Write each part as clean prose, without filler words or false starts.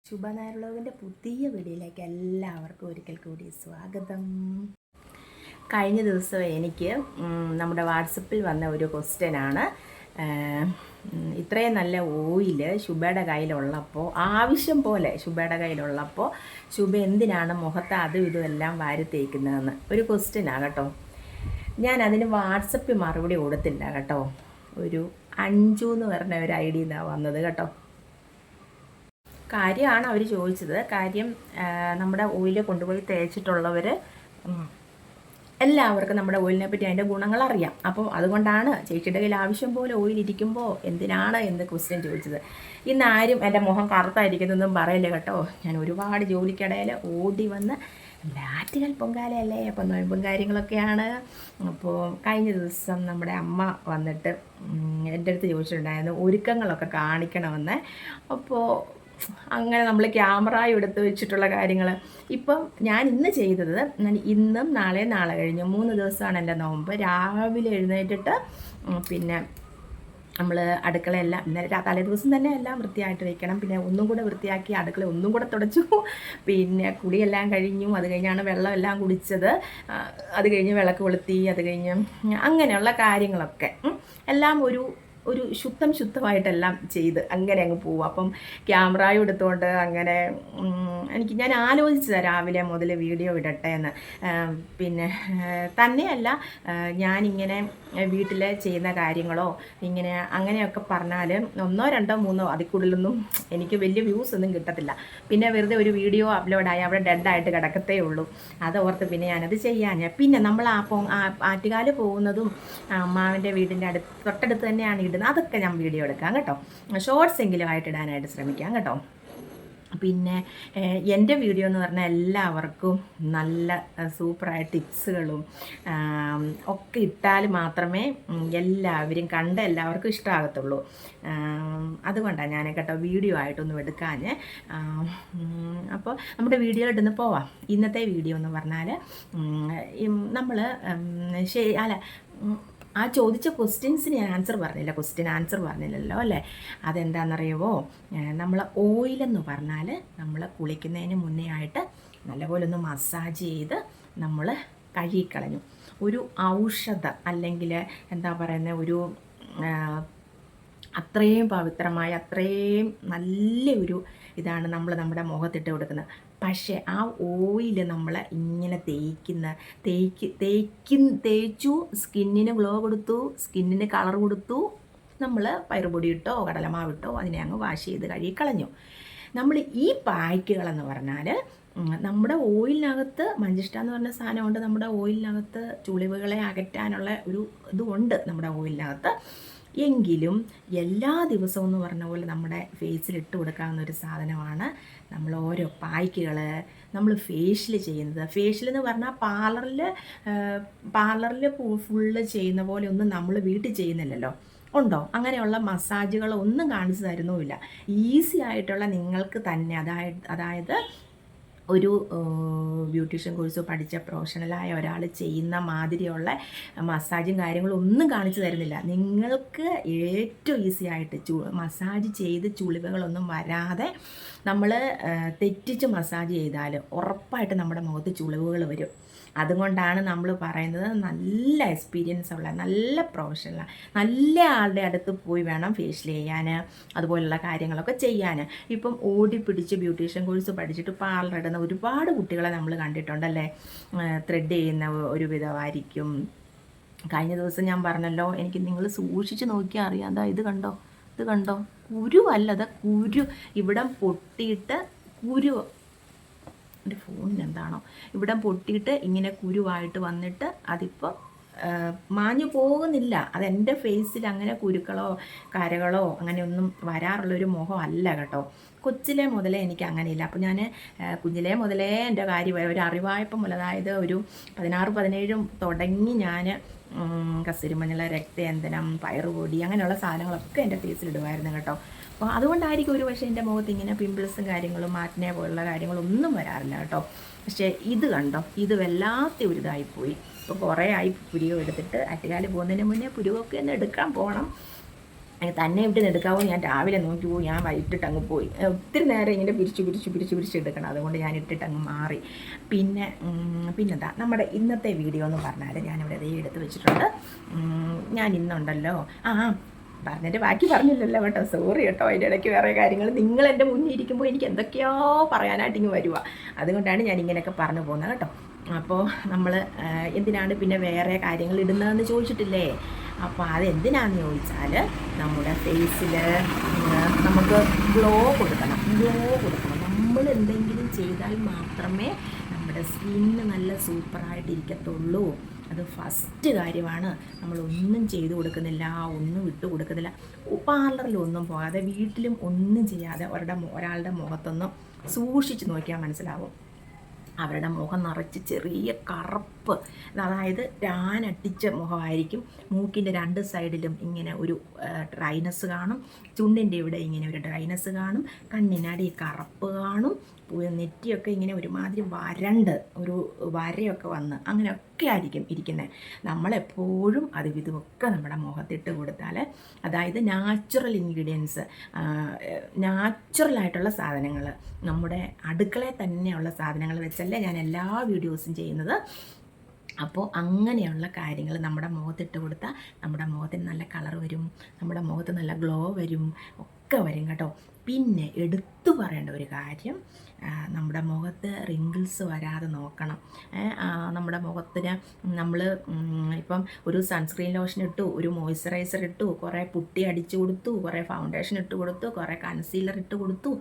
ശുഭനായർ പുതിയ വീഡിയോയിലേക്ക് എല്ലാവർക്കും ഒരിക്കൽ കൂടി സ്വാഗതം. കഴിഞ്ഞ ദിവസം എനിക്ക് നമ്മുടെ വാട്സപ്പിൽ വന്ന ഒരു ക്വസ്റ്റ്യനാണ്. ഇത്രയും നല്ല ഓയിൽ ശുഭയുടെ കയ്യിലുള്ളപ്പോൾ, ആവശ്യം പോലെ ശുഭയുടെ കയ്യിലുള്ളപ്പോൾ ശുഭ എന്തിനാണ് മുഖത്ത് അതും ഇതും എല്ലാം വാരി തേക്കുന്നതെന്ന് ഒരു ക്വസ്റ്റ്യനാണ് കേട്ടോ. ഞാൻ അതിന് വാട്സപ്പിൽ മറുപടി കൊടുത്തില്ല കേട്ടോ. ഒരു അഞ്ചു എന്ന് പറഞ്ഞ ഒരു ഐഡിയ നിന്നാണ് വന്നത് കേട്ടോ. കാര്യമാണ് അവർ ചോദിച്ചത്. കാര്യം നമ്മുടെ ഓയിൽ കൊണ്ടുപോയി തേച്ചിട്ടുള്ളവർ എല്ലാവർക്കും നമ്മുടെ ഓയിലിനെ പറ്റി അതിൻ്റെ ഗുണങ്ങൾ അറിയാം. അപ്പോൾ അതുകൊണ്ടാണ് ചേച്ചിയുടെ കയ്യിൽ ആവശ്യം പോലെ ഓയിൽ ഇരിക്കുമ്പോൾ എന്തിനാണ് എന്ന് ക്വസ്റ്റ്യൻ ചോദിച്ചത്. ഇന്ന് ആരും എൻ്റെ മുഖം കറുത്തായിരിക്കുന്നതൊന്നും പറയില്ല കേട്ടോ. ഞാൻ ഒരുപാട് ജോലിക്കിടയിൽ ഓടി വന്ന് ആറ്റുകാൽ പൊങ്കാലയല്ലേ, അപ്പം നോയമ്പും കാര്യങ്ങളൊക്കെയാണ്. അപ്പോൾ കഴിഞ്ഞ ദിവസം നമ്മുടെ അമ്മ വന്നിട്ട് എൻ്റെ അടുത്ത് ചോദിച്ചിട്ടുണ്ടായിരുന്നു ഒരുക്കങ്ങളൊക്കെ കാണിക്കണമെന്ന്. അപ്പോൾ അങ്ങനെ നമ്മൾ ക്യാമറ എടുത്ത് വെച്ചിട്ടുള്ള കാര്യങ്ങൾ ഇപ്പം ഞാൻ ഇന്ന് ചെയ്തത്, ഇന്നും നാളെ കഴിഞ്ഞു 3 ദിവസമാണ് എൻ്റെ നോമ്പ്. രാവിലെ എഴുന്നേറ്റിട്ട് പിന്നെ നമ്മൾ അടുക്കളയെല്ലാം ഇന്നലെ തലേ ദിവസം തന്നെ എല്ലാം വൃത്തിയായിട്ട് വെക്കണം. പിന്നെ ഒന്നും കൂടെ വൃത്തിയാക്കി അടുക്കള ഒന്നും കൂടെ തുടച്ചു. പിന്നെ കുളിയെല്ലാം കഴിഞ്ഞു. അത് കഴിഞ്ഞാണ് വെള്ളം എല്ലാം കുടിച്ചത്. അത് കഴിഞ്ഞ് വിളക്ക് കൊളുത്തി. അത് കഴിഞ്ഞ് അങ്ങനെയുള്ള കാര്യങ്ങളൊക്കെ എല്ലാം ഒരു ശുദ്ധമായിട്ടെല്ലാം ചെയ്ത് അങ്ങനെ അങ്ങ് പോവും. അപ്പം ക്യാമറയും എടുത്തുകൊണ്ട് അങ്ങനെ ഞാൻ ആലോചിച്ചതാണ് രാവിലെ മുതൽ വീഡിയോ ഇടട്ടെ എന്ന്. പിന്നെ തന്നെയല്ല, ഞാനിങ്ങനെ വീട്ടിൽ ചെയ്യുന്ന കാര്യങ്ങളോ ഇങ്ങനെ അങ്ങനെയൊക്കെ പറഞ്ഞാൽ 1, 2, 3 അതിൽ കൂടുതലൊന്നും എനിക്ക് വലിയ വ്യൂസ് ഒന്നും കിട്ടത്തില്ല. പിന്നെ വെറുതെ ഒരു വീഡിയോ അപ്ലോഡായി അവിടെ ഡെഡായിട്ട് കിടക്കത്തേ ഉള്ളൂ. അതോർത്ത് പിന്നെ ഞാനത് ചെയ്യാൻ പിന്നെ നമ്മൾ ആറ്റുകാല് പോകുന്നതും അമ്മാവിൻ്റെ വീടിൻ്റെ തൊട്ടടുത്ത് തന്നെയാണ് ഇടുന്നത്. അതൊക്കെ ഞാൻ വീഡിയോ എടുക്കാം കേട്ടോ. ഷോർട്സ് എങ്കിലും ആയിട്ട് ഇടാനായിട്ട് ശ്രമിക്കാം കേട്ടോ. പിന്നെ എൻ്റെ വീഡിയോ എന്ന് പറഞ്ഞാൽ എല്ലാവർക്കും നല്ല സൂപ്പറായ ടിപ്സുകളും ഒക്കെ ഇട്ടാൽ മാത്രമേ എല്ലാവരും കണ്ട് എല്ലാവർക്കും ഇഷ്ടമാകത്തുള്ളൂ. അതുകൊണ്ടാണ് ഞാൻ കേട്ടോ വീഡിയോ ആയിട്ടൊന്നും എടുക്കാൻ. അപ്പോൾ നമ്മുടെ വീഡിയോ ഇടുന്ന് പോവാം. ഇന്നത്തെ വീഡിയോ എന്ന് പറഞ്ഞാൽ നമ്മൾ ആ ചോദിച്ച ക്വസ്റ്റ്യൻസിന് ഞാൻ ആൻസർ പറഞ്ഞില്ലല്ലോ അല്ലേ. അതെന്താണെന്നറിയുമോ, നമ്മൾ ഓയിലെന്ന് പറഞ്ഞാൽ നമ്മൾ കുളിക്കുന്നതിന് മുന്നേ ആയിട്ട് നല്ലപോലെ ഒന്ന് മസാജ് ചെയ്ത് നമ്മൾ കഴുകിക്കളഞ്ഞു. ഒരു ഔഷധം അല്ലെങ്കിൽ എന്താ പറയുന്നത്, ഒരു അത്രയും പവിത്രമായ അത്രയും നല്ലൊരു ഇതാണ് നമ്മൾ നമ്മുടെ മുഖത്തിട്ട് കൊടുക്കുന്നത്. പക്ഷേ ആ ഓയിൽ നമ്മൾ ഇങ്ങനെ തേച്ചു സ്കിന്നിന് ഗ്ലോ കൊടുത്തു, സ്കിന്നിന് കളർ കൊടുത്തു. നമ്മൾ പയറുപൊടി ഇട്ടോ കടലമാവിട്ടോ അതിനെ അങ്ങ് വാഷ് ചെയ്ത് കഴുകിക്കളഞ്ഞു. നമ്മൾ ഈ പായ്ക്കുകളെന്ന് പറഞ്ഞാൽ നമ്മുടെ ഓയിലിനകത്ത് മഞ്ചിഷ്ട എന്ന് പറഞ്ഞ സാധനമുണ്ട്. നമ്മുടെ ഓയിലിനകത്ത് ചുളിവുകളെ അകറ്റാനുള്ള ഒരു ഇതുമുണ്ട് നമ്മുടെ ഓയിലിനകത്ത്. എങ്കിലും എല്ലാ ദിവസവും എന്ന് പറഞ്ഞ പോലെ നമ്മുടെ ഫേസിൽ ഇട്ട് കൊടുക്കാവുന്ന ഒരു സാധനമാണ് നമ്മൾ ഓരോ പായ്ക്കുകൾ നമ്മൾ ഫേഷ്യൽ ചെയ്യുന്നത്. ഫേഷ്യൽ എന്ന് പറഞ്ഞാൽ പാർലറിൽ ഫുള്ള് ചെയ്യുന്ന പോലെ ഒന്നും നമ്മൾ വീട്ടിൽ ചെയ്യുന്നില്ലല്ലോ. ഉണ്ടോ? അങ്ങനെയുള്ള മസാജുകളൊന്നും കാണിച്ചു തരുന്നുമില്ല. ഈസി ആയിട്ടുള്ള നിങ്ങൾക്ക് തന്നെ അതായത് ഒരു ബ്യൂട്ടീഷ്യൻ കോഴ്സ് പഠിച്ച പ്രൊഫഷണലായ ഒരാൾ ചെയ്യുന്ന മാതിരിയുള്ള മസാജും കാര്യങ്ങളും ഒന്നും കാണിച്ചു തരുന്നില്ല. നിങ്ങൾക്ക് ഏറ്റവും ഈസി ആയിട്ട് മസാജ് ചെയ്ത് ചുളിവുകളൊന്നും വരാതെ നമ്മൾ തെറ്റിച്ച് മസാജ് ചെയ്താൽ ഉറപ്പായിട്ട് നമ്മുടെ മുഖത്ത് ചുളിവുകൾ വരും. അതുകൊണ്ടാണ് നമ്മൾ പറയുന്നത് നല്ല എക്സ്പീരിയൻസ് ഉള്ള നല്ല പ്രൊഫഷണൽ നല്ല ആളുടെ അടുത്ത് പോയി വേണം ഫേഷ്യൽ ചെയ്യാൻ, അതുപോലുള്ള കാര്യങ്ങളൊക്കെ ചെയ്യാൻ. ഇപ്പം ഓടി പിടിച്ച് ബ്യൂട്ടീഷ്യൻ കോഴ്സ് പഠിച്ചിട്ട് പാർലർ ഇടുന്ന ഒരുപാട് കുട്ടികളെ നമ്മൾ കണ്ടിട്ടുണ്ടല്ലേ. ത്രെഡ് ചെയ്യുന്ന ഒരു വിധമായിരിക്കും. കഴിഞ്ഞ ദിവസം ഞാൻ പറഞ്ഞല്ലോ, എനിക്ക് നിങ്ങൾ സൂക്ഷിച്ച് നോക്കിയാൽ അറിയാം. അതാ ഇത് കണ്ടോ കുരുവല്ലത്, ഇവിടം പൊട്ടിയിട്ട് എൻ്റെ ഫോണിന് എന്താണോ ഇവിടെ പൊട്ടിയിട്ട് ഇങ്ങനെ കുരുവായിട്ട് വന്നിട്ട് അതിപ്പോൾ മാഞ്ഞു പോകുന്നില്ല. അതെൻ്റെ ഫേസിൽ അങ്ങനെ കുരുക്കളോ കരകളോ അങ്ങനെയൊന്നും വരാറുള്ളൊരു മുഖമല്ല കേട്ടോ. കൊച്ചിലെ മുതലേ എനിക്ക് അങ്ങനെയില്ല. അപ്പോൾ ഞാൻ കുഞ്ഞിലേ മുതലേ എൻ്റെ കാര്യം ഒരു അറിവായപ്പം മുതൽ, അതായത് ഒരു 16, 17 തുടങ്ങി ഞാൻ കസ്തൂരിമഞ്ഞൾ, രക്തചന്ദനം, പയറുപൊടി അങ്ങനെയുള്ള സാധനങ്ങളൊക്കെ എൻ്റെ ഫേസിലിടുമായിരുന്നു കേട്ടോ. അപ്പോൾ അതുകൊണ്ടായിരിക്കും ഒരു പക്ഷേ എൻ്റെ മുഖത്ത് ഇങ്ങനെ പിമ്പിൾസും കാര്യങ്ങളും ആക്നെ പോലുള്ള കാര്യങ്ങളൊന്നും വരാറില്ല കേട്ടോ. പക്ഷേ ഇത് കണ്ടോ, ഇത് വല്ലാത്ത ഒരു ഇതായിപ്പോയി. ഇപ്പോൾ കുറേ ആയി പുരുകം എടുത്തിട്ട്. ആറ്റുകാല് പോകുന്നതിന് മുന്നേ പുരുകമൊക്കെ ഒന്ന് എടുക്കാൻ പോകണം. തന്നെ ഇവിടെ എടുക്കാവോ ഞാൻ രാവിലെ നോക്കി പോയി, ഞാൻ വൈകിട്ട് അങ്ങ് പോയി. ഒത്തിരി നേരം ഇങ്ങനെ പിരിച്ചെടുക്കണം. അതുകൊണ്ട് ഞാൻ ഇട്ടിട്ട് അങ്ങ് മാറി. പിന്നെന്താ നമ്മുടെ ഇന്നത്തെ വീഡിയോ എന്ന് പറഞ്ഞാൽ ഞാനിവിടെ ഇതേ എടുത്ത് വെച്ചിട്ടുണ്ട്. ഞാൻ ഇന്നുണ്ടല്ലോ പറഞ്ഞിട്ട് ബാക്കി പറഞ്ഞില്ലല്ലോ കേട്ടോ, സോറി കേട്ടോ. അതിൻ്റെ ഇടയ്ക്ക് വേറെ കാര്യങ്ങൾ നിങ്ങൾ എൻ്റെ മുന്നിൽ ഇരിക്കുമ്പോൾ എനിക്ക് എന്തൊക്കെയോ പറയാനായിട്ട് ഇങ്ങ് വരുക. അതുകൊണ്ടാണ് ഞാൻ ഇങ്ങനെയൊക്കെ പറഞ്ഞു പോകുന്നത് കേട്ടോ. അപ്പോൾ നമ്മൾ എന്തിനാണ് പിന്നെ വേറെ കാര്യങ്ങൾ ഇടുന്നതെന്ന് ചോദിച്ചിട്ടില്ലേ? അപ്പോൾ അതെന്തിനാണെന്ന് ചോദിച്ചാൽ നമ്മുടെ ഫേസിൽ നമുക്ക് ഗ്ലോ കൊടുക്കണം. നമ്മൾ എന്തെങ്കിലും ചെയ്താൽ മാത്രമേ നമ്മുടെ സ്കിന്ന് നല്ല സൂപ്പറായിട്ടിരിക്കത്തുള്ളൂ. അത് ഫസ്റ്റ് കാര്യമാണ്. നമ്മളൊന്നും ചെയ്തു കൊടുക്കുന്നില്ല, ഒന്നും വിട്ടു കൊടുക്കുന്നില്ല. പാർലറിലൊന്നും പോകാതെ വീട്ടിലും ഒന്നും ചെയ്യാതെ ഒരാളുടെ മുഖത്തൊന്നും സൂക്ഷിച്ച് നോക്കിയാൽ മനസ്സിലാവും. അവരുടെ മുഖം നിറച്ച് ചെറിയ കറുപ്പ്, അതായത് രാനട്ടിച്ച മുഖമായിരിക്കും. മൂക്കിൻ്റെ 2 സൈഡിലും ഇങ്ങനെ ഒരു ഡ്രൈനസ് കാണും, ചുണ്ടിൻ്റെ ഇവിടെ ഇങ്ങനെ ഒരു ഡ്രൈനസ് കാണും, കണ്ണിനടി കറുപ്പ് കാണും, നെറ്റിയൊക്കെ ഇങ്ങനെ ഒരുമാതിരി വരണ്ട് ഒരു വരയൊക്കെ വന്ന് അങ്ങനെയൊക്കെ ആയിരിക്കും ഇരിക്കുന്നത്. നമ്മളെപ്പോഴും അതും ഇതുമൊക്കെ നമ്മുടെ മുഖത്തിട്ട് കൊടുത്താൽ, അതായത് നാച്ചുറൽ ഇൻഗ്രീഡിയൻസ്, നാച്ചുറലായിട്ടുള്ള സാധനങ്ങൾ, നമ്മുടെ അടുക്കളയിൽ തന്നെയുള്ള സാധനങ്ങൾ വെച്ചല്ലേ ഞാൻ എല്ലാ വീഡിയോസും ചെയ്യുന്നത്. അപ്പോൾ അങ്ങനെയുള്ള കാര്യങ്ങൾ നമ്മുടെ മുഖത്തിട്ട് കൊടുത്താൽ നമ്മുടെ മുഖത്തിന് നല്ല കളർ വരും, നമ്മുടെ മുഖത്ത് നല്ല ഗ്ലോ വരും, ഒക്കെ വരും കേട്ടോ. പിന്നെ എടുത്തു പറയേണ്ട ഒരു കാര്യം, നമ്മുടെ മുഖത്ത് റിങ്കിൾസ് വരാതെ നോക്കണം. നമ്മുടെ മുഖത്തിന് നമ്മൾ ഇപ്പം ഒരു സൺസ്ക്രീൻ ലോഷൻ ഇട്ടു, ഒരു മോയ്സ്ചറൈസർ ഇട്ടു, കുറേ പുട്ടി അടിച്ചു കൊടുത്തു, കുറേ ഫൗണ്ടേഷൻ ഇട്ട് കൊടുത്തു, കുറേ കൺസീലർ ഇട്ട് കൊടുത്തു.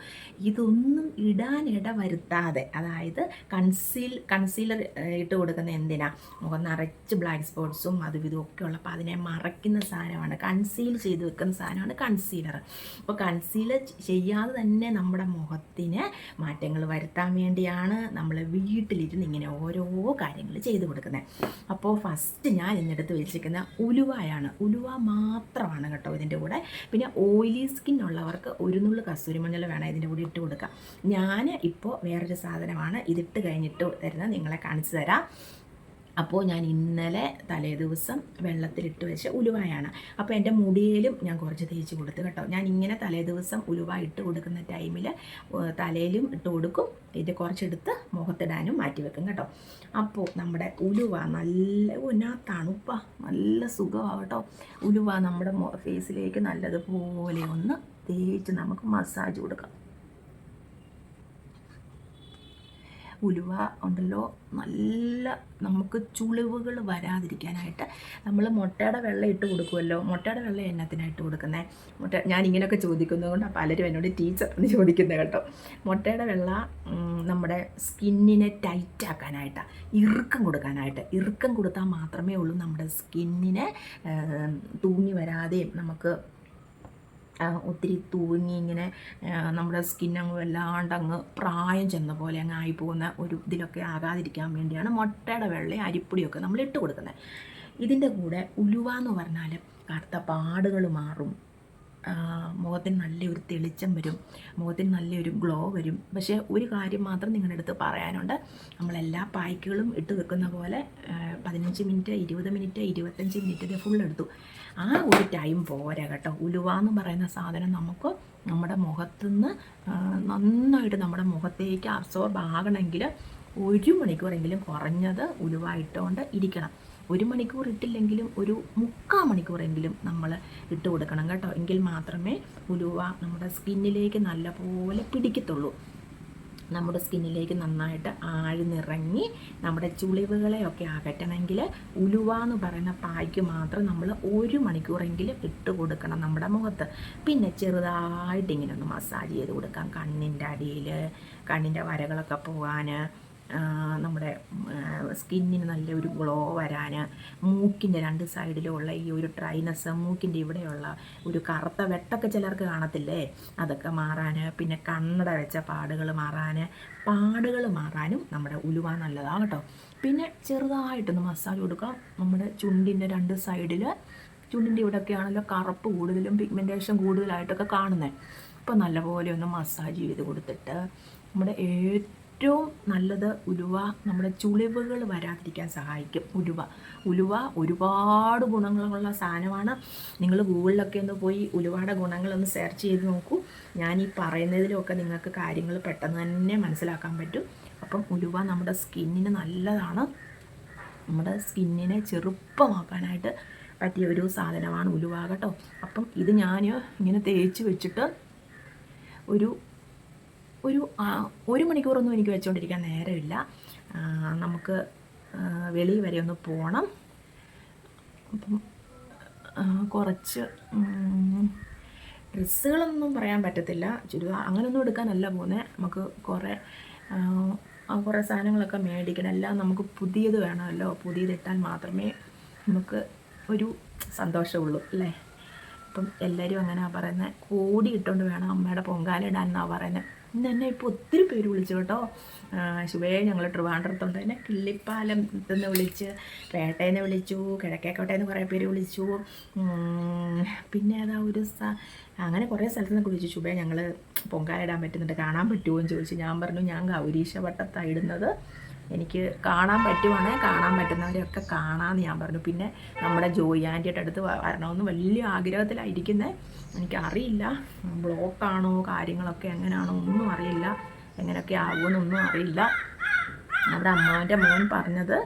ഇതൊന്നും ഇട വരുത്താതെ, അതായത് കൺസീലർ ഇട്ട് കൊടുക്കുന്ന എന്തിനാ? മുഖം നിറച്ച് ബ്ലാക്ക് സ്പോട്ട്സും അതും ഇതും ഒക്കെ ഉള്ളപ്പോൾ അതിനെ മറയ്ക്കുന്ന സാധനമാണ്, കൺസീൽ ചെയ്ത് വെക്കുന്ന സാധനമാണ് കൺസീലർ. അപ്പോൾ കൺസീലർ ചെയ്യാതെ തന്നെ നമ്മുടെ മുഖത്തിന് മാറ്റങ്ങൾ വരുത്താൻ വേണ്ടിയാണ് നമ്മൾ വീട്ടിലിരുന്ന് ഇങ്ങനെ ഓരോ കാര്യങ്ങൾ ചെയ്തു കൊടുക്കുന്നത്. അപ്പോൾ ഫസ്റ്റ് ഞാൻ ഇന്നെടുത്ത് വെച്ചിരിക്കുന്ന ഉലുവയാണ്. ഉലുവ മാത്രമാണ് കേട്ടോ ഇതിൻ്റെ കൂടെ. പിന്നെ ഓയിലി സ്കിൻ ഉള്ളവർക്ക് ഒരു നുള്ളു കസ്തൂരി മഞ്ഞൾ വേണം ഇതിൻ്റെ കൂടെ ഇട്ട് കൊടുക്കാം. ഞാൻ ഇപ്പോൾ വേറൊരു സാധനമാണ് ഇതിട്ട് കഴിഞ്ഞിട്ട് തരുന്നത്, നിങ്ങളെ കാണിച്ചു തരാം. അപ്പോൾ ഞാൻ ഇന്നലെ തലേ ദിവസം വെള്ളത്തിലിട്ട് വെച്ച ഉലുവയാണ്. അപ്പോൾ എൻ്റെ മുടിയിലും ഞാൻ കുറച്ച് തേച്ച് കൊടുത്തു കേട്ടോ. ഞാൻ ഇങ്ങനെ തലേ ദിവസം ഉലുവ ഇട്ട് കൊടുക്കുന്ന ടൈമിൽ തലയിലും ഇട്ട് കൊടുക്കും, ഇത് കുറച്ചെടുത്ത് മുഖത്തിടാനും മാറ്റി വെക്കും കേട്ടോ. അപ്പോൾ നമ്മുടെ ഉലുവ നല്ല തണുപ്പാ, നല്ല സുഖമാണ് കേട്ടോ. ഉലുവ നമ്മുടെ ഫേസിലേക്ക് നല്ലതുപോലെ ഒന്ന് തേച്ച് നമുക്ക് മസാജ് കൊടുക്കാം. ഉലുവ ഉണ്ടല്ലോ, നല്ല നമുക്ക് ചുളിവുകൾ വരാതിരിക്കാനായിട്ട് നമ്മൾ മുട്ടയുടെ വെള്ളം ഇട്ട് കൊടുക്കുമല്ലോ. മുട്ടയുടെ വെള്ളം എന്നത്തിനായിട്ട് കൊടുക്കുന്നത്? ഞാൻ ഇങ്ങനെയൊക്കെ ചോദിക്കുന്നത് കൊണ്ട് പലരും എന്നോട് ടീച്ചർ എന്ന് ചോദിക്കുന്നത് കേട്ടോ. മുട്ടയുടെ വെള്ള നമ്മുടെ സ്കിന്നിനെ ടൈറ്റാക്കാനായിട്ടാണ്, ഇറുക്കം കൊടുക്കാനായിട്ട്. ഇറുക്കം കൊടുത്താൽ മാത്രമേ ഉള്ളൂ നമ്മുടെ സ്കിന്നിനെ തൂങ്ങി വരാതെയും നമുക്ക് ഒത്തിരി തൂങ്ങി ഇങ്ങനെ നമ്മുടെ സ്കിന്നങ്ങ് വല്ലാണ്ട് അങ്ങ് പ്രായം ചെന്ന പോലെ അങ്ങ് ആയിപ്പോകുന്ന ഒരു ഇതിലൊക്കെ ആകാതിരിക്കാൻ വേണ്ടിയാണ് മുട്ടയുടെ വെള്ളയും അരിപ്പൊടിയൊക്കെ നമ്മൾ ഇട്ട് കൊടുക്കുന്നത്. ഇതിൻ്റെ കൂടെ ഉലുവ എന്ന് പറഞ്ഞാൽ കറുത്ത പാടുകൾ മാറും, മുഖത്തിന് നല്ലൊരു തെളിച്ചം വരും, മുഖത്തിന് നല്ലൊരു ഗ്ലോ വരും. പക്ഷേ ഒരു കാര്യം മാത്രം നിങ്ങളുടെ അടുത്ത് പറയാനുണ്ട്, നമ്മളെല്ലാ പായ്ക്കുകളും ഇട്ട് വെക്കുന്ന പോലെ 15 മിനിറ്റ് 20 മിനിറ്റ് 25 മിനിറ്റ് ഫുൾ എടുത്തു. ആ ഒരു ടൈം പോരാ കേട്ടോ. ഉലുവ എന്ന് പറയുന്ന സാധനം നമുക്ക് നമ്മുടെ മുഖത്തുനിന്ന് നന്നായിട്ട് നമ്മുടെ മുഖത്തേക്ക് അബ്സോർബ് ആകണമെങ്കിൽ 1 മണിക്കൂറെങ്കിലും കുറഞ്ഞത് ഉലുവ ഇട്ടുകൊണ്ട് ഇരിക്കണം. 1 മണിക്കൂർ ഇട്ടില്ലെങ്കിലും ഒരു 3/4 മണിക്കൂറെങ്കിലും നമ്മൾ ഇട്ട് കൊടുക്കണം കേട്ടോ. എങ്കിൽ മാത്രമേ ഉലുവ നമ്മുടെ സ്കിന്നിലേക്ക് നല്ലപോലെ പിടിക്കത്തുള്ളൂ. നമ്മുടെ സ്കിന്നിലേക്ക് നന്നായിട്ട് ആഴ്ന്നിറങ്ങി നമ്മുടെ ചുളിവുകളെയൊക്കെ അകറ്റണമെങ്കിൽ ഉലുവ എന്ന് പറയുന്ന പായ്ക്ക് മാത്രം നമ്മൾ 1 മണിക്കൂറെങ്കിലും ഇട്ട് കൊടുക്കണം നമ്മുടെ മുഖത്ത്. പിന്നെ ചെറുതായിട്ട് ഇങ്ങനെ ഒന്ന് മസാജ് ചെയ്ത് കൊടുക്കാം, കണ്ണിൻ്റെ അടിയിൽ, കണ്ണിൻ്റെ വരകളൊക്കെ പോകാൻ, നമ്മുടെ സ്കിന്നിന് നല്ലൊരു ഗ്ലോ വരാൻ, മൂക്കിൻ്റെ 2 സൈഡിലുള്ള ഈ ഒരു ഡ്രൈനസ്, മൂക്കിൻ്റെ ഇവിടെയുള്ള ഒരു കറുത്ത വെട്ടൊക്കെ ചിലർക്ക് കാണത്തില്ലേ, അതൊക്കെ മാറാൻ, പിന്നെ കണ്ണട വെച്ച പാടുകൾ മാറാനും നമ്മുടെ ഉലുവ നല്ലതാണ് കേട്ടോ. പിന്നെ ചെറുതായിട്ടൊന്ന് മസാജ് കൊടുക്കാം നമ്മുടെ ചുണ്ടിൻ്റെ 2 സൈഡിൽ. ചുണ്ടിൻ്റെ ഇവിടെയൊക്കെ ആണല്ലോ കറുപ്പ് കൂടുതലും പിഗ്മെൻറ്റേഷൻ കൂടുതലായിട്ടൊക്കെ കാണുന്നത്. അപ്പോൾ നല്ലപോലെ ഒന്ന് മസാജ് ചെയ്ത് കൊടുത്തിട്ട് നമ്മുടെ ഏറ്റവും നല്ലത് ഉലുവ നമ്മുടെ ചുളിവുകൾ വരാതിരിക്കാൻ സഹായിക്കും. ഉലുവ ഒരുപാട് ഗുണങ്ങളുള്ള സാധനമാണ്. നിങ്ങൾ ഗൂഗിളിലൊക്കെ ഒന്ന് പോയി ഉലുവയുടെ ഗുണങ്ങളൊന്ന് സെർച്ച് ചെയ്ത് നോക്കൂ. ഞാൻ ഈ പറയുന്നതിലൊക്കെ നിങ്ങൾക്ക് കാര്യങ്ങൾ പെട്ടെന്ന് തന്നെ മനസ്സിലാക്കാൻ പറ്റും. അപ്പം ഉലുവ നമ്മുടെ സ്കിന്നിന് നല്ലതാണ്. നമ്മുടെ സ്കിന്നിനെ ചെറുപ്പമാക്കാനായിട്ട് പറ്റിയ ഒരു സാധനമാണ് ഉലുവ കേട്ടോ. അപ്പം ഇത് ഞാൻ ഇങ്ങനെ തേച്ച് വെച്ചിട്ട് ഒരു മണിക്കൂറൊന്നും എനിക്ക് വെച്ചുകൊണ്ടിരിക്കാൻ നേരമില്ല. നമുക്ക് വെളി വരെ ഒന്ന് പോകണം. അപ്പം കുറച്ച് ഡ്രസ്സുകളൊന്നും പറയാൻ പറ്റത്തില്ല, ചുരിദാർ അങ്ങനെയൊന്നും എടുക്കാനല്ല പോകുന്നത്. നമുക്ക് കുറേ സാധനങ്ങളൊക്കെ മേടിക്കണം. എല്ലാം നമുക്ക് പുതിയത് വേണമല്ലോ. പുതിയതിട്ടാൽ മാത്രമേ നമുക്ക് ഒരു സന്തോഷമുള്ളൂ അല്ലേ. അപ്പം എല്ലാവരും അങ്ങനെയാണ് പറയുന്നത്. കോടി ഇട്ടുകൊണ്ട് വേണം അമ്മയുടെ പൊങ്കാല ഇടാനെന്നാണ് പറയുന്നത്. ഇന്ന് എന്നെ ഇപ്പോൾ ഒത്തിരി പേര് വിളിച്ചു കേട്ടോ. ശുഭേ ഞങ്ങൾ ട്രിവാൻഡ്രത്തുണ്ട്, എന്നെ കിള്ളിപ്പാലത്തുനിന്ന് വിളിച്ച്, പേട്ടയിൽ നിന്ന് വിളിച്ചു, കിഴക്കേക്കോട്ടയിൽ കുറേ പേര് വിളിച്ചു, പിന്നെ അതാ അങ്ങനെ കുറേ സ്ഥലത്ത് നിന്നൊക്കെ വിളിച്ചു. ശുഭേ ഞങ്ങൾ പൊങ്കാല ഇടാൻ പറ്റുന്നുണ്ട്, കാണാൻ പറ്റുമോ എന്ന് ചോദിച്ചു. ഞാൻ പറഞ്ഞു ഞാൻ ഗൗരീശ വട്ടത്താണ് ഇടുന്നത്, എനിക്ക് കാണാൻ പറ്റുവാണെങ്കിൽ കാണാൻ പറ്റുന്നവരെയൊക്കെ കാണാമെന്ന് ഞാൻ പറഞ്ഞു. പിന്നെ നമ്മുടെ ജോയി ആൻറ്റിയുടെ അടുത്ത് വരണമെന്ന് വലിയ ആഗ്രഹത്തിലായിരിക്കുന്നത്. എനിക്കറിയില്ല ബ്ലോക്കാണോ കാര്യങ്ങളൊക്കെ എങ്ങനെയാണോ ഒന്നും അറിയില്ല, എങ്ങനെയൊക്കെ ആകുമെന്നൊന്നും അറിയില്ല. അവിടെ അമ്മാവൻ്റെ മോൻ പറഞ്ഞത്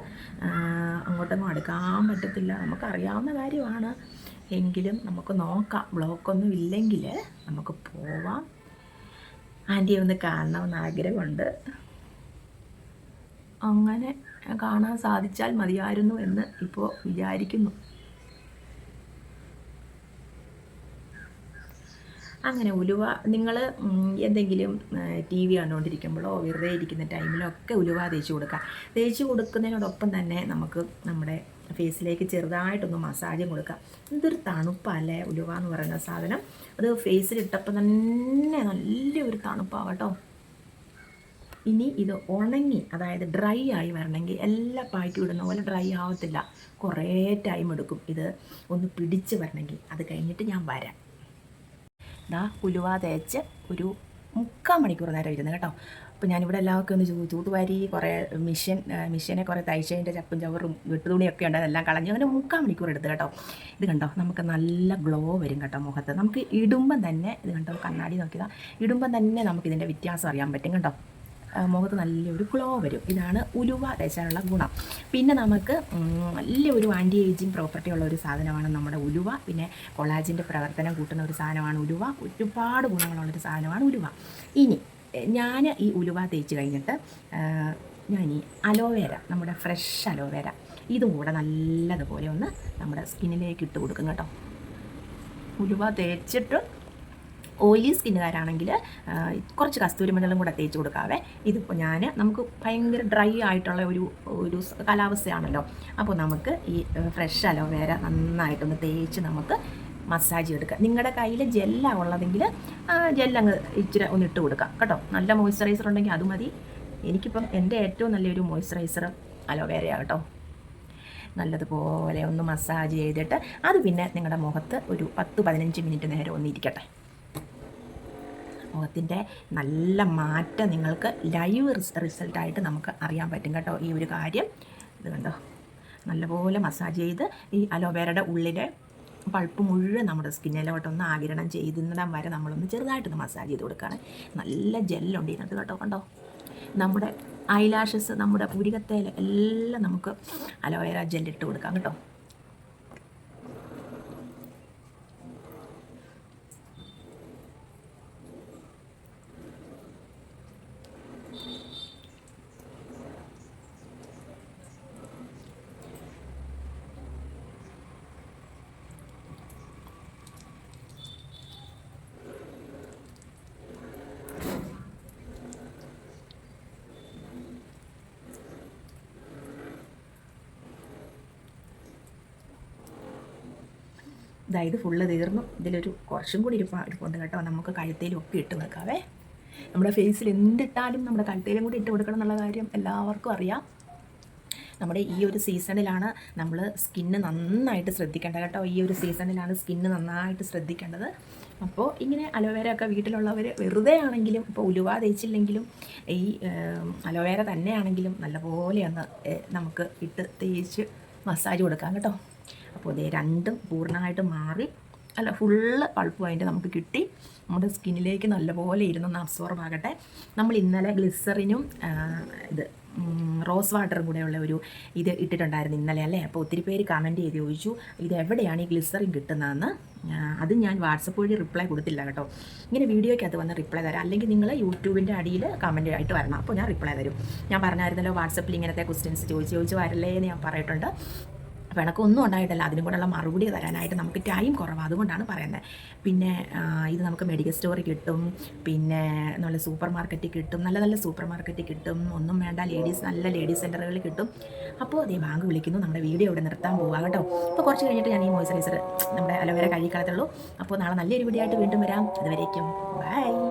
അങ്ങോട്ടൊന്നും അടുക്കാൻ പറ്റത്തില്ല. നമുക്കറിയാവുന്ന കാര്യമാണ്, എങ്കിലും നമുക്ക് നോക്കാം. ബ്ലോക്കൊന്നും ഇല്ലെങ്കിൽ നമുക്ക് പോവാം. ആൻറ്റിയെ ഒന്ന് കാണണമെന്ന് ആഗ്രഹമുണ്ട്. അങ്ങനെ കാണാൻ സാധിച്ചാൽ മതിയായിരുന്നു എന്ന് ഇപ്പോൾ വിചാരിക്കുന്നു. അങ്ങനെ ഉലുവ നിങ്ങൾ എന്തെങ്കിലും ടി വി കണ്ടുകൊണ്ടിരിക്കുമ്പോഴോ വെറുതെ ഇരിക്കുന്ന ടൈമിലോ ഒക്കെ ഉലുവ തേച്ച് കൊടുക്കുക. തേച്ച് കൊടുക്കുന്നതിനോടൊപ്പം തന്നെ നമുക്ക് നമ്മുടെ ഫേസിലേക്ക് ചെറുതായിട്ടൊന്ന് മസാജും കൊടുക്കാം. ഇതൊരു തണുപ്പല്ലേ ഉലുവ എന്ന് പറയുന്ന സാധനം. അത് ഫേസിലിട്ടപ്പോൾ തന്നെ നല്ലൊരു തണുപ്പാണ് കേട്ടോ. ഇനി ഇത് ഉണങ്ങി, അതായത് ഡ്രൈ ആയി വരണമെങ്കിൽ എല്ലാ പായ്ക്കും ഇടുന്ന പോലെ ഡ്രൈ ആവത്തില്ല, കുറേ ടൈം എടുക്കും ഇത് ഒന്ന് പിടിച്ച് വരണമെങ്കിൽ. അത് കഴിഞ്ഞിട്ട് ഞാൻ വരാം. ഉലുവ തേച്ച് ഒരു 3/4 മണിക്കൂർ നേരം ഇരുന്ന് കേട്ടോ. അപ്പോൾ ഞാനിവിടെ എല്ലാവർക്കും ഒന്ന് തൂത്തുവാരി കുറേ മിഷ്യനെ കുറേ തയ്ച്ചതിൻ്റെ ചപ്പും ചവറും വെട്ടുതുണിയൊക്കെ ഉണ്ട്, അതെല്ലാം കളഞ്ഞ് അങ്ങനെ 3/4 മണിക്കൂർ എടുത്ത് കേട്ടോ. ഇത് കണ്ടോ, നമുക്ക് നല്ല ഗ്ലോ വരും കേട്ടോ മുഖത്ത്. നമുക്ക് ഇടുമ്പം തന്നെ ഇത് കണ്ടോ, കണ്ണാടി നോക്കിയതാ, ഇടുമ്പം തന്നെ നമുക്കിതിൻ്റെ വ്യത്യാസം അറിയാൻ പറ്റും കേട്ടോ. മുഖത്ത് നല്ലൊരു ഗ്ലോ വരും. ഇതാണ് ഉലുവ തേച്ചാലുള്ള ഗുണം. പിന്നെ നമുക്ക് നല്ലൊരു ആൻറ്റി ഏജിങ് പ്രോപ്പർട്ടി ഉള്ള ഒരു സാധനമാണ് നമ്മുടെ ഉലുവ. പിന്നെ കൊളാജിൻ്റെ പ്രവർത്തനം കൂട്ടുന്ന ഒരു സാധനമാണ് ഉലുവ. ഒരുപാട് ഗുണങ്ങളുള്ളൊരു സാധനമാണ് ഉലുവ. ഇനി ഞാൻ ഈ ഉലുവ തേച്ച് കഴിഞ്ഞിട്ട് ഞാൻ ഈ അലോവേര, നമ്മുടെ ഫ്രഷ് അലോവേര, ഇതും കൂടെ നല്ലതുപോലെ ഒന്ന് നമ്മുടെ സ്കിന്നിലേക്ക് ഇട്ട് കൊടുക്കും കേട്ടോ. ഉലുവ തേച്ചിട്ട് ഓയിലി സ്കിന്നുകാരാണെങ്കിൽ കുറച്ച് കസ്തൂരിമഞ്ഞളും കൂടെ തേച്ച് കൊടുക്കാവേ. ഇതിപ്പോൾ നമുക്ക് ഭയങ്കര ഡ്രൈ ആയിട്ടുള്ള ഒരു കാലാവസ്ഥയാണല്ലോ. അപ്പോൾ നമുക്ക് ഈ ഫ്രഷ് അലോവേര നന്നായിട്ടൊന്ന് തേച്ച് നമുക്ക് മസാജ് എടുക്കുക. നിങ്ങളുടെ കയ്യിൽ ജെല്ലാണ് ഉള്ളതെങ്കിൽ ജെല്ലങ്ങ് ഇച്ചിരി ഒന്ന് ഇട്ട് കൊടുക്കാം കേട്ടോ. നല്ല മോയ്സ്ചറൈസർ ഉണ്ടെങ്കിൽ അത് മതി. എനിക്കിപ്പം എൻ്റെ ഏറ്റവും നല്ലൊരു മോയ്സ്ചറൈസർ അലോവേരയാണ് കേട്ടോ. നല്ലതുപോലെ ഒന്ന് മസാജ് ചെയ്തിട്ട് അത് പിന്നെ നിങ്ങളുടെ മുഖത്ത് ഒരു 10-15 മിനിറ്റ് നേരം ഒന്ന് ഇരിക്കട്ടെ. മുഖത്തിൻ്റെ നല്ല മാറ്റം നിങ്ങൾക്ക് ലൈവ് റിസൾട്ടായിട്ട് നമുക്ക് അറിയാൻ പറ്റും കേട്ടോ ഈ ഒരു കാര്യം. ഇത് കണ്ടോ, നല്ലപോലെ മസാജ് ചെയ്ത് ഈ അലോവേരയുടെ ഉള്ളിലെ പൾപ്പ് മുഴുവൻ നമ്മുടെ സ്കിന്നിലോട്ടൊന്ന് ആഗിരണം ചെയ്യുന്നിടം വരെ നമ്മളൊന്ന് ചെറുതായിട്ടൊന്ന് മസാജ് ചെയ്ത് കൊടുക്കുകയാണ്. നല്ല ജെല്ലുണ്ട് ഇതിനകത്ത് കേട്ടോ. കണ്ടോ, നമ്മുടെ ഐലാഷസ്, നമ്മുടെ പുരികത്തേൽ എല്ലാം നമുക്ക് അലോവേര ജെല്ലിട്ട് കൊടുക്കാം കേട്ടോ. ഇത് ഫുള്ള് തീർന്നു. ഇതിലൊരു കുറച്ചും കൂടി ഇരിപ്പുണ്ട് കേട്ടോ. നമുക്ക് കഴുത്തേലും ഒക്കെ ഇട്ട് വെക്കാവേ. നമ്മുടെ ഫേസിൽ എന്തിട്ടാലും നമ്മുടെ കഴുത്തേലും കൂടി ഇട്ട് കൊടുക്കണം എന്നുള്ള കാര്യം എല്ലാവർക്കും അറിയാം. നമ്മുടെ ഈ ഒരു സീസണിലാണ് നമ്മൾ സ്കിന്ന് നന്നായിട്ട് ശ്രദ്ധിക്കേണ്ടത് കേട്ടോ. ഈ ഒരു സീസണിലാണ് സ്കിന്ന് നന്നായിട്ട് ശ്രദ്ധിക്കേണ്ടത്. അപ്പോൾ ഇങ്ങനെ അലോവേര ഒക്കെ വീട്ടിലുള്ളവർ വെറുതെ ആണെങ്കിലും ഇപ്പോൾ ഉലുവ തേച്ചില്ലെങ്കിലും ഈ അലോവേര തന്നെയാണെങ്കിലും നല്ലപോലെ ഒന്ന് നമുക്ക് ഇട്ട് തേച്ച് മസാജ് കൊടുക്കാം കേട്ടോ. അപ്പോൾ ഇതേ രണ്ടും പൂർണ്ണമായിട്ട് മാറി അല്ല ഫുള്ള് പൾപ്പ് പോയിട്ട് നമുക്ക് കിട്ടി. നമ്മുടെ സ്കിന്നിലേക്ക് നല്ലപോലെ ഇരുന്നൊന്ന് അബ്സോർബ് ആകട്ടെ. നമ്മൾ ഇന്നലെ ഗ്ലിസറിനും ഇത് റോസ് വാട്ടറും കൂടെയുള്ള ഒരു ഇത് ഇട്ടിട്ടുണ്ടായിരുന്നു ഇന്നലെ അല്ലേ. അപ്പോൾ ഒത്തിരി പേര് കമൻറ്റ് ചെയ്ത് ചോദിച്ചു ഇത് എവിടെയാണ് ഈ ഗ്ലിസറിൻ കിട്ടുന്നതെന്ന്. അത് ഞാൻ വാട്സപ്പ് വഴി റിപ്ലൈ കൊടുത്തില്ല കേട്ടോ. ഇങ്ങനെ വീഡിയോയ്ക്കകത്ത് വന്ന് റിപ്ലൈ തരാം, അല്ലെങ്കിൽ നിങ്ങൾ യൂട്യൂബിൻ്റെ അടിയിൽ കമൻറ്റ് ആയിട്ട് വരണം, അപ്പോൾ ഞാൻ റിപ്ലൈ തരും. ഞാൻ പറഞ്ഞായിരുന്നല്ലോ വാട്സപ്പിൽ ഇങ്ങനത്തെ ക്വസ്റ്റ്യൻസ് ചോദിച്ച് വരല്ലേ എന്ന് ഞാൻ പറയിട്ടുണ്ട്. അപ്പോൾ എനക്കൊന്നും ഉണ്ടായിട്ടല്ല, അതിനും കൂടെയുള്ള മറുപടി തരാനായിട്ട് നമുക്ക് ടൈം കുറവാണ്, അതുകൊണ്ടാണ് പറയുന്നത്. പിന്നെ ഇത് നമുക്ക് മെഡിക്കൽ സ്റ്റോറിൽ കിട്ടും, പിന്നെ നല്ല സൂപ്പർ മാർക്കറ്റിൽ കിട്ടും, നല്ല നല്ല സൂപ്പർ മാർക്കറ്റിൽ കിട്ടും. ഒന്നും വേണ്ട, നല്ല ലേഡീസ് സെൻ്ററുകളിൽ കിട്ടും. അപ്പോൾ അതേ ബാങ്ക് വിളിക്കുന്നു, നമ്മുടെ വീഡിയോ ഇവിടെ നിർത്താൻ പോവുക കേട്ടോ. അപ്പോൾ കുറച്ച് കഴിഞ്ഞിട്ട് ഞാൻ ഈ മോയ്സ്ചറൈസർ നമ്മുടെ അലോവേര കഴുകിക്കളത്തുള്ളൂ. അപ്പോൾ നാളെ നല്ലൊരു വീഡിയോ ആയിട്ട് വീണ്ടും വരാം. അതുവരേക്കും ബൈ.